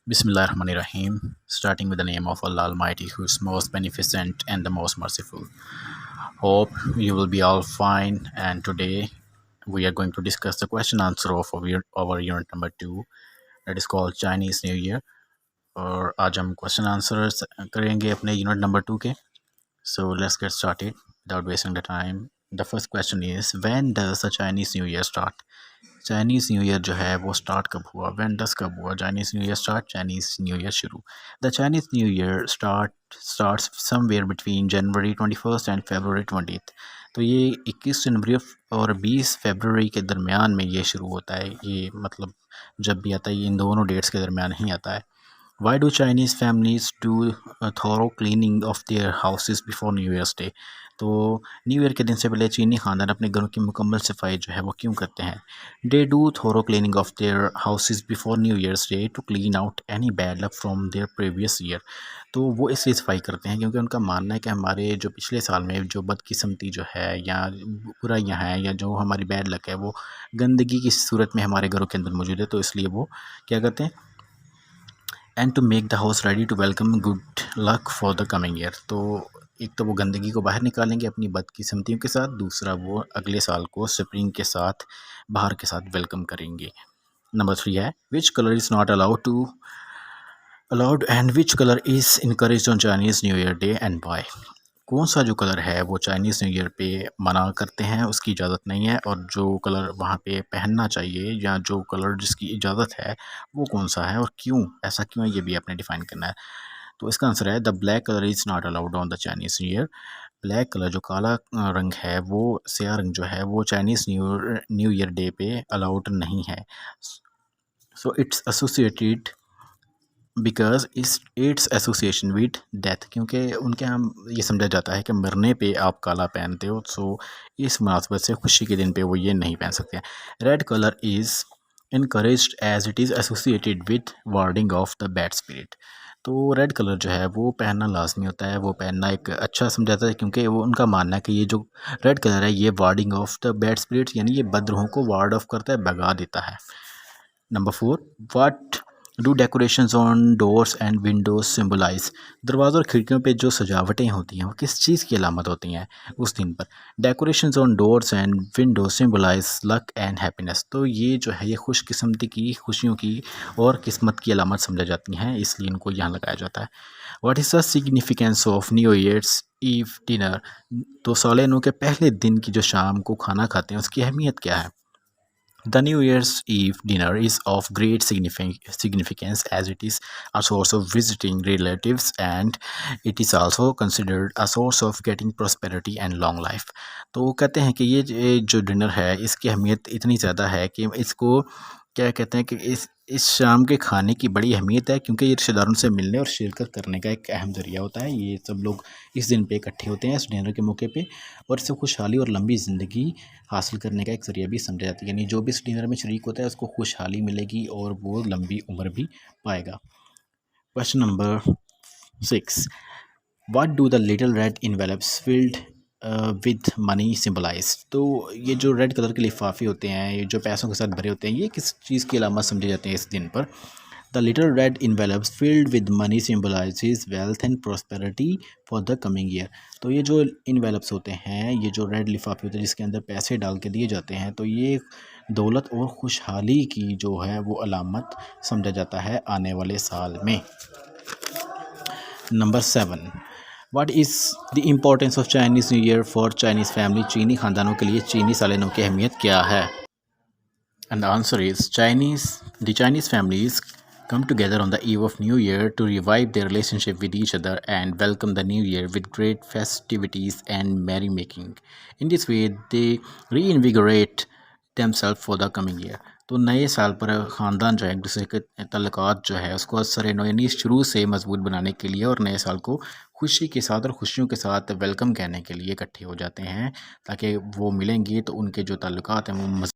Bismillahirrahmanirrahim. Starting with the name of Allah Almighty, who is most beneficent and the most merciful. Hope you will be all fine. And today we are going to discuss the question answer of our unit number 2, that is called Chinese New Year. और आज हम question answers करेंगे अपने unit number 2 के. So let's get started without wasting the time. The first question is, when does the Chinese New Year start? Chinese new year जो है वो start कब हुआ? व्हेन डस कब हुआ? Chinese new Year start, Chinese new Year शुरू. The Chinese new Year starts somewhere between January 21 and February 20th. तो ये 21 जनवरी और 20 फरवरी के दरमियान में ये शुरू होता है. ये मतलब जब भी आता है ये इन दोनों डेट्स के दरमियान ही आता है. Why do Chinese families do a thorough cleaning of their houses before New Year's Day? तो न्यू ईयर के दिन से पहले चीनी ख़ानदान अपने घरों की मुकम्मल सफाई जो है वो क्यों करते हैं? They do thorough cleaning of their houses before New Year's Day to clean out any bad luck from their previous year. तो वो इसलिए सफाई करते हैं क्योंकि उनका मानना है कि हमारे जो पिछले साल में जो बदकिस्मती जो है या बुराइयां हैं या जो हमारी बैड लक है वो गंदगी की सूरत में हमारे घरों के अंदर मौजूद है, तो इसलिए वो क्या करते हैं? And to make the house ready to welcome good luck for the coming year. तो एक तो वो गंदगी को बाहर निकालेंगे अपनी बदकिस्मतियों के साथ, दूसरा वो अगले साल को स्प्रिंग के साथ बाहर के साथ वेलकम करेंगे. नंबर 3 है, which colour is not allowed and which colour is encourage on Chinese new year day and why. कौन सा जो कलर है वो चाइनीज़ न्यू ईयर पे मना करते हैं, उसकी इजाज़त नहीं है, और जो कलर वहाँ पे पहनना चाहिए या जो कलर जिसकी इजाज़त है वो कौन सा है और क्यों, ऐसा क्यों है, ये भी आपने डिफ़ाइन करना है. तो इसका आंसर है, the black colour is not allowed on the Chinese new year. Black colour जो काला रंग है, वो स्याह रंग जो है वो चाइनीज़ न्यू ईयर डे पे अलाउड नहीं है. So it's associated because its association with death. क्योंकि उनके यहाँ ये समझा जाता है कि मरने पे आप काला पहनते हो, सो इस मुनासबत से खुशी के दिन पे वो ये नहीं पहन सकते हैं. Red colour is encouraged as it is associated with warding off the bad spirit. तो रेड कलर जो है वो पहनना लाजमी होता है, वो पहनना एक अच्छा समझा जाता है क्योंकि वो उनका मानना है कि ये जो रेड कलर है ये wording off the bad spirit, यानी ये बदरूहों को वार्ड ऑफ करता है, भगा देता है. Number 4, what do decorations on doors and windows symbolise. दरवाज़ों और खिड़कियों पे जो सजावटें होती हैं वो किस चीज़ की अलामत होती हैं उस दिन पर? Decorations on doors and windows symbolise luck and happiness. तो ये जो है ये खुशकिस्मती की, खुशियों की और किस्मत की अलामत समझा जाती हैं, इसलिए इनको यहाँ लगाया जाता है. What is the significance of new year's eve dinner. तो साल नौ के पहले दिन की जो शाम को खाना खाते हैं उसकी अहमियत क्या है? The New Year's Eve dinner is of great significance as it is a source of visiting relatives and it is also considered a source of getting prosperity and long life. तो कहते हैं कि ये जो डिनर है इसकी अहमियत इतनी ज़्यादा है कि इसको क्या कहते हैं कि इस शाम के खाने की बड़ी अहमियत है क्योंकि ये रिश्तेदारों से मिलने और शिरकत करने का एक अहम ज़रिया होता है. ये सब लोग इस दिन पे इकट्ठे होते हैं इस डिनर के मौके पे, और इससे खुशहाली और लंबी ज़िंदगी हासिल करने का एक ज़रिया भी समझा जाता है. यानी जो भी इस डिनर में शरीक होता है उसको खुशहाली मिलेगी और वो लंबी उम्र भी पाएगा. Question number 6, what do the little red envelopes filled with money symbolise. तो ये जो रेड कलर के लिफाफे होते हैं, ये जो पैसों के साथ भरे होते हैं, ये किस चीज़ की अलामत समझे जाते हैं इस दिन पर? The little red envelopes filled with money symbolises wealth and prosperity for the coming year. तो ये जो इन्वेलप्स होते हैं, ये जो रेड लिफाफे होते हैं जिसके अंदर पैसे डाल के दिए जाते हैं, तो ये दौलत और खुशहाली की जो है वो अलामत समझा जाता है आने वाले साल में. Number 7, what is the importance of Chinese new year for Chinese family. चीनी ख़ानदानों के लिए चीनी साल नौ की अहमियत क्या है? And the answer is the Chinese families come together on the eve of New Year to revive their relationship with each other and welcome the new year with great festivities and merrymaking. In this way, they reinvigorate themselves for the coming year. तो नए साल पर ख़ानदान जो है एक दूसरे के तल्लुकात जो है उसको असर नौ यानी शुरू से मजबूत बनाने के लिए और नए साल को खुशी के साथ और खुशियों के साथ वेलकम कहने के लिए इकट्ठे हो जाते हैं, ताकि वो मिलेंगे तो उनके जो ताल्लुकात हैं वो